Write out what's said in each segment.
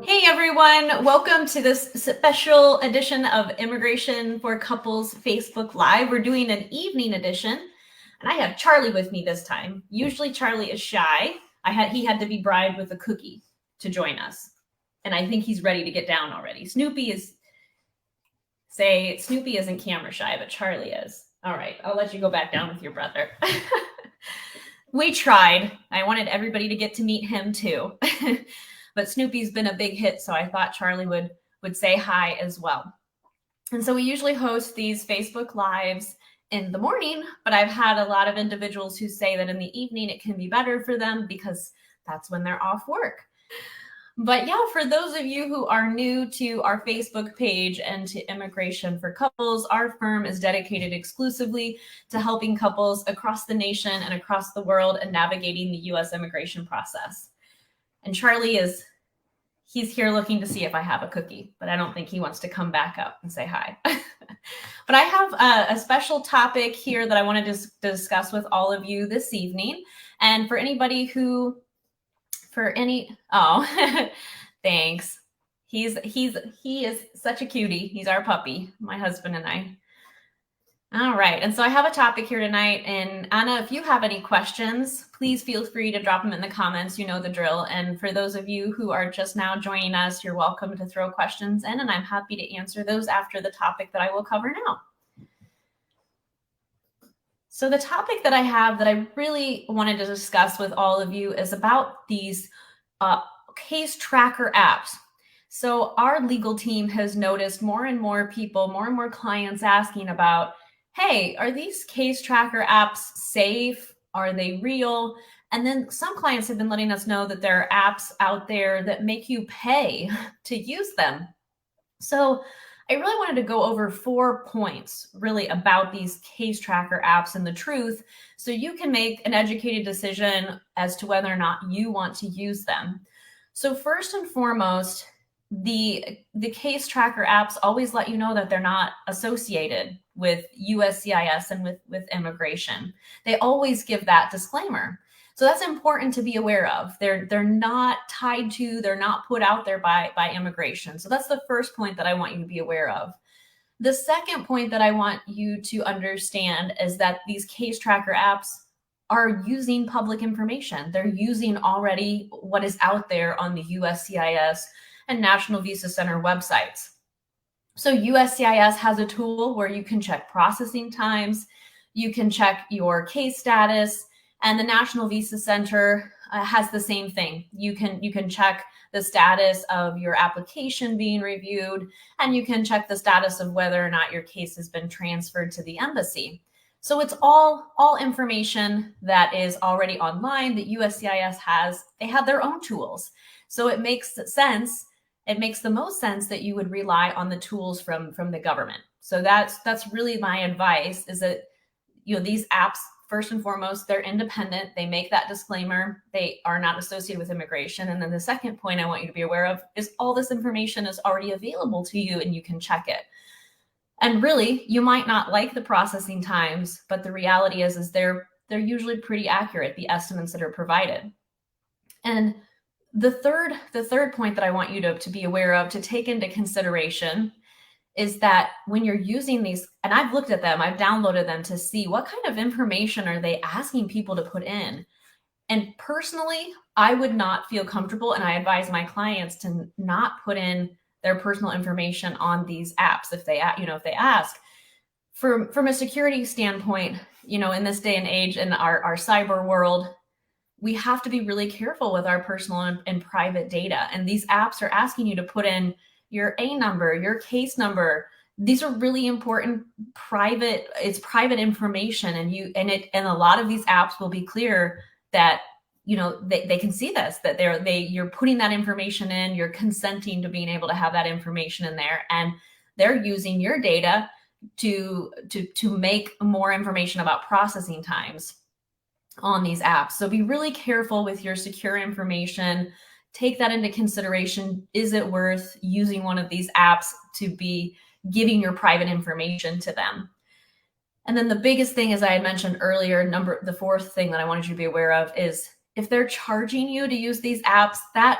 Hey everyone, welcome to this special edition of Immigration for Couples Facebook Live. We're doing an evening edition, and I have Charlie with me this time. Usually Charlie is shy. He had to be bribed with a cookie to join us, and I think he's ready to get down already. Snoopy isn't camera shy, but Charlie is. All right, I'll let you go back down with your brother. We tried. I wanted everybody to get to meet him too. But Snoopy's been a big hit, so I thought Charlie would say hi as well. And so we usually host these Facebook Lives in the morning, but I've had a lot of individuals who say that in the evening it can be better for them because that's when they're off work. But yeah, for those of you who are new to our Facebook page and to Immigration for Couples, our firm is dedicated exclusively to helping couples across the nation and across the world and navigating the U.S. immigration process. And Charlie he's here looking to see if I have a cookie, but I don't think he wants to come back up and say hi. But I have a special topic here that I want to discuss with all of you this evening. And for anybody thanks. He is such a cutie. He's our puppy, my husband and I. All right, and so I have a topic here tonight, and Anna, if you have any questions, please feel free to drop them in the comments. You know the drill. And for those of you who are just now joining us, you're welcome to throw questions in, and I'm happy to answer those after the topic that I will cover now. So the topic that I have that I really wanted to discuss with all of you is about these case tracker apps. So our legal team has noticed more and more people, more and more clients asking about, hey, are these case tracker apps safe? Are they real? And then some clients have been letting us know that there are apps out there that make you pay to use them. So I really wanted to go over 4 points really about these case tracker apps and the truth, so you can make an educated decision as to whether or not you want to use them. So first and foremost, the case tracker apps always let you know that they're not associated with USCIS and with immigration. They always give that disclaimer. So that's important to be aware of. They're not tied to, they're not put out there by immigration. So that's the first point that I want you to be aware of. The second point that I want you to understand is that these case tracker apps are using public information. They're using already what is out there on the USCIS and National Visa Center websites. So USCIS has a tool where you can check processing times, you can check your case status, and the National Visa Center has the same thing. You can check the status of your application being reviewed, and you can check the status of whether or not your case has been transferred to the embassy. So it's all information that is already online that USCIS has. They have their own tools. So it makes sense. It makes the most sense that you would rely on the tools from the government. So that's really my advice, is that these apps, first and foremost, they're independent. They make that disclaimer. They are not associated with immigration. And then the second point I want you to be aware of is all this information is already available to you and you can check it. And really, you might not like the processing times, but the reality is they're usually pretty accurate, the estimates that are provided. And the third point that I want you to be aware of, to take into consideration, is that when you're using these, and I've looked at them, I've downloaded them to see what kind of information are they asking people to put in. And personally, I would not feel comfortable, and I advise my clients to not put in their personal information on these apps if they ask. From a security standpoint, in this day and age, in our cyber world, we have to be really careful with our personal and private data. And these apps are asking you to put in your A number, your case number. These are really important private information. And a lot of these apps will be clear that, they can see this, that you're putting that information in, you're consenting to being able to have that information in there. And they're using your data to make more information about processing times on these apps. So be really careful with your secure information. Take that into consideration. Is it worth using one of these apps to be giving your private information to them? And then the biggest thing, as I had mentioned earlier, the fourth thing that I wanted you to be aware of is if they're charging you to use these apps, that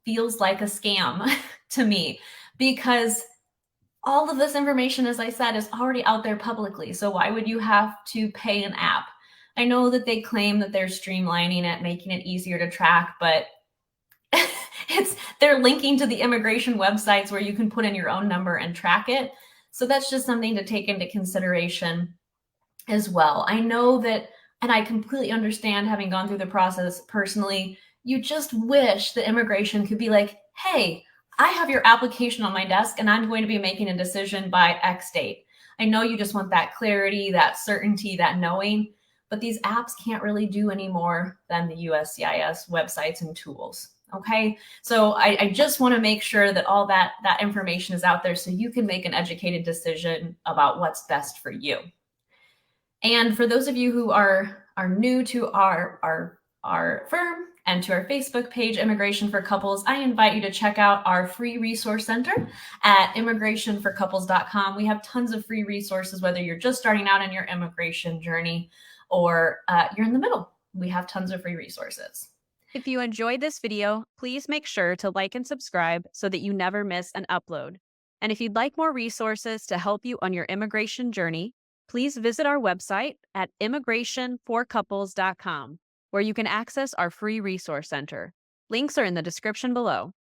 feels like a scam to me, because all of this information, as I said, is already out there publicly. So why would you have to pay an app? I know that they claim that they're streamlining it, making it easier to track, but they're linking to the immigration websites where you can put in your own number and track it. So that's just something to take into consideration as well. I know that, and I completely understand, having gone through the process personally, you just wish that immigration could be like, hey, I have your application on my desk and I'm going to be making a decision by X date. I know you just want that clarity, that certainty, that knowing, but these apps can't really do any more than the USCIS websites and tools. Okay, so I just want to make sure that all that information is out there so you can make an educated decision about what's best for you. And for those of you who are new to our firm and to our Facebook page, Immigration for Couples, I invite you to check out our free resource center at immigrationforcouples.com. We have tons of free resources, whether you're just starting out in your immigration journey or you're in the middle. We have tons of free resources. If you enjoyed this video, please make sure to like and subscribe so that you never miss an upload. And if you'd like more resources to help you on your immigration journey, please visit our website at immigrationforcouples.com, where you can access our free resource center. Links are in the description below.